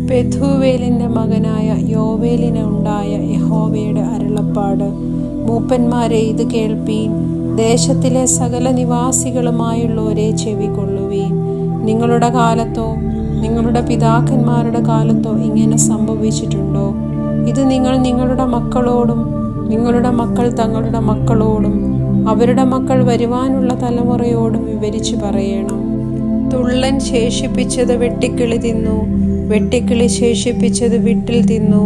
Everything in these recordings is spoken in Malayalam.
പെഥൂവേലിൻ്റെ മകനായ യോവേലിന് ഉണ്ടായ യഹോവയുടെ അരുളപ്പാട്. മൂപ്പന്മാരെ, ഇത് കേൾപ്പീൻ. ദേശത്തിലെ സകല നിവാസികളുമായുള്ളവരെ ചെവികൊള്ളുവീൻ. നിങ്ങളുടെ കാലത്തോ നിങ്ങളുടെ പിതാക്കന്മാരുടെ കാലത്തോ ഇങ്ങനെ സംഭവിച്ചിട്ടുണ്ടോ? ഇത് നിങ്ങൾ നിങ്ങളുടെ മക്കളോടും നിങ്ങളുടെ മക്കൾ തങ്ങളുടെ മക്കളോടും അവരുടെ മക്കൾ വരുവാനുള്ള തലമുറയോടും വിവരിച്ചു പറയണം. തുള്ളൻ ശേഷിപ്പിച്ചത് വെട്ടിക്കിളി തിന്നു, വെട്ടിക്കിളി ശേഷിപ്പിച്ചത് വിട്ടിൽ തിന്നു,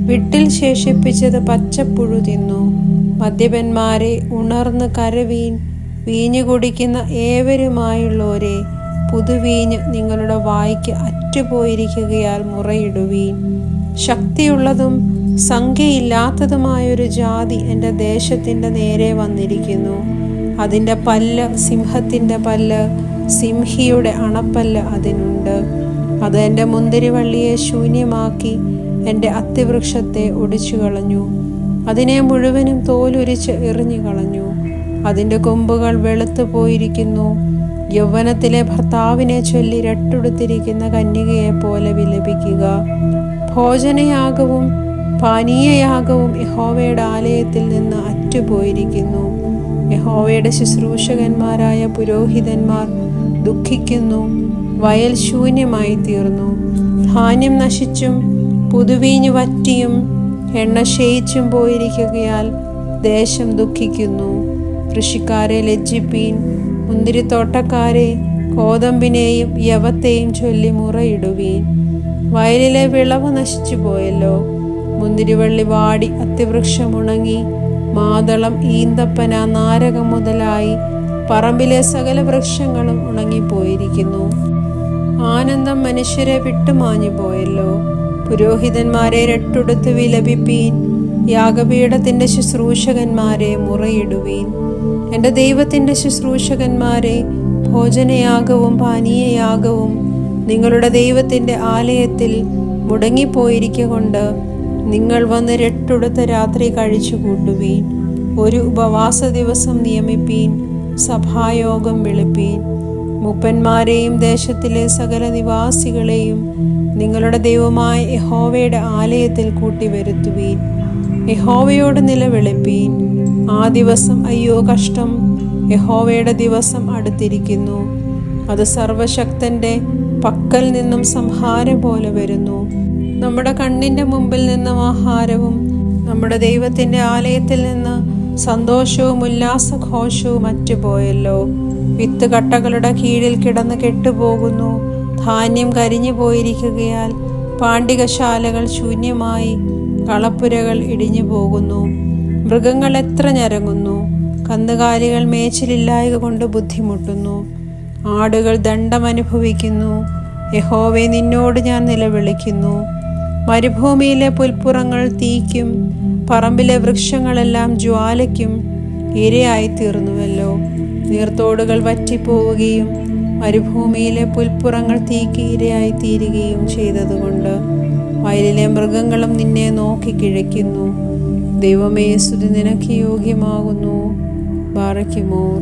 വിട്ടിൽ ശേഷിപ്പിച്ചത് പച്ചപ്പുഴു തിന്നു. മദ്യപന്മാരെ, ഉണർന്ന് കരവീൻ. വീഞ്ഞു കുടിക്കുന്ന ഏവരുമായുള്ളവരെ, പുതുവീഞ്ഞ് നിങ്ങളുടെ വായ്ക്ക് അറ്റുപോയിരിക്കുകയാൽ മുറയിടുവീൻ. ശക്തിയുള്ളതും സംഖ്യയില്ലാത്തതുമായൊരു ജാതി എൻ്റെ ദേശത്തിൻ്റെ നേരെ വന്നിരിക്കുന്നു. അതിൻ്റെ പല്ല് സിംഹത്തിൻ്റെ പല്ല്, സിംഹിയുടെ അണപ്പല്ല് അതിനുണ്ട്. അത് എൻ്റെ മുന്തിരിവള്ളിയെ ശൂന്യമാക്കി എൻ്റെ അത്തിവൃക്ഷത്തെ ഒടിച്ചു കളഞ്ഞു. അതിനെ മുഴുവനും തോലുരിച്ച് എറിഞ്ഞു കളഞ്ഞു. അതിൻ്റെ കൊമ്പുകൾ വെളുത്തു പോയിരിക്കുന്നു. യൗവനത്തിലെ ഭർത്താവിനെ ചൊല്ലി രട്ടുടുത്തിരിക്കുന്ന കന്യകയെപ്പോലെ വിലപിക്കുക. ഭോജനയാഗവും പാനീയയാഗവും യഹോവയുടെ ആലയത്തിൽ നിന്ന് അറ്റുപോയിരിക്കുന്നു. യഹോവയുടെ ശുശ്രൂഷകന്മാരായ പുരോഹിതന്മാർ ദുഃഖിക്കുന്നു. വയൽ ശൂന്യമായി തീർന്നു. ധാന്യം നശിച്ചും പുതുവീഞ്ഞു വറ്റിയും എണ്ണ ക്ഷയിച്ചും പോയിരിക്കുകയാൽ ദേശം ദുഃഖിക്കുന്നു. കൃഷിക്കാരെ ലജ്ജിപ്പീൻ. മുന്തിരിത്തോട്ടക്കാരെ, കോതമ്പിനെയും യവത്തെയും ചൊല്ലി മുറയിടുവീൻ. വയലിലെ വിളവ് നശിച്ചു പോയല്ലോ. മുന്തിരിവള്ളി വാടി അത്തിവൃക്ഷം ഉണങ്ങി. മാതളം, ഈന്തപ്പന, നാരകം മുതലായി പറമ്പിലെ സകല വൃക്ഷങ്ങളും ഉണങ്ങിപ്പോയിരിക്കുന്നു. ആനന്ദം മനുഷ്യരെ വിട്ടുമാഞ്ഞു പോയല്ലോ. പുരോഹിതന്മാരെ രട്ടുടുത്ത് വിലപിപ്പീൻ. യാഗപീഠത്തിൻ്റെ ശുശ്രൂഷകന്മാരെ മുറയിടുവീൻ. എൻ്റെ ദൈവത്തിൻ്റെ ശുശ്രൂഷകന്മാരെ, ഭോജനയാഗവും പാനീയയാഗവും നിങ്ങളുടെ ദൈവത്തിൻ്റെ ആലയത്തിൽ മുടങ്ങിപ്പോയിരിക്കൊണ്ട് നിങ്ങൾ വന്ന് രട്ടുടുത്ത രാത്രി കഴിച്ചു കൂട്ടുവീൻ. ഒരു ഉപവാസ ദിവസം നിയമിപ്പീൻ. സഭായോഗം വിളിപ്പീൻ. മൂപ്പന്മാരെയും ദേശത്തിലെ സകല നിവാസികളെയും നിങ്ങളുടെ ദൈവമായ യഹോവയുടെ ആലയത്തിൽ കൂട്ടിവരുത്തുവീൻ. യഹോവയോട് നിലവിളിപ്പീൻ. ആ ദിവസം അയ്യോ കഷ്ടം! യഹോവയുടെ ദിവസം അടുത്തിരിക്കുന്നു. അത് സർവശക്തന്റെ പക്കൽ നിന്നും സംഹാരം പോലെ വരുന്നു. നമ്മുടെ കണ്ണിൻ്റെ മുമ്പിൽ നിന്നും ആഹാരവും നമ്മുടെ ദൈവത്തിൻ്റെ ആലയത്തിൽ നിന്ന് സന്തോഷവും ഉല്ലാസഘോഷവും അറ്റുപോയല്ലോ. വിത്ത് കട്ടകളുടെ കീഴിൽ കിടന്ന് കെട്ടുപോകുന്നു. ധാന്യം കരിഞ്ഞു പോയിരിക്കുകയാൽ പാണ്ടികശാലകൾ ശൂന്യമായി കളപ്പുരകൾ ഇടിഞ്ഞു പോകുന്നു. മൃഗങ്ങൾ എത്ര ഞരങ്ങുന്നു. കന്നുകാലികൾ മേച്ചിലില്ലായക കൊണ്ട് ബുദ്ധിമുട്ടുന്നു. ആടുകൾ ദണ്ഡമനുഭവിക്കുന്നു. യഹോവേ, നിന്നോട് ഞാൻ നിലവിളിക്കുന്നു. മരുഭൂമിയിലെ പുൽപ്പുറങ്ങൾ തീയ്ക്കും പറമ്പിലെ വൃക്ഷങ്ങളെല്ലാം ജ്വാലയ്ക്കും ഇരയായിത്തീർന്നുവല്ലോ. നീർത്തോടുകൾ വറ്റിപ്പോവുകയും മരുഭൂമിയിലെ പുൽപ്പുറങ്ങൾ തീയ്ക്ക് ഇരയായിത്തീരുകയും ചെയ്തതുകൊണ്ട് വയലിലെ മൃഗങ്ങളും നിന്നെ നോക്കി കിഴയ്ക്കുന്നു. ദൈവമേ, സ്തുതി നിനക്ക് യോഗ്യമാകുന്നു. ബാറയ്ക്കുമോർ.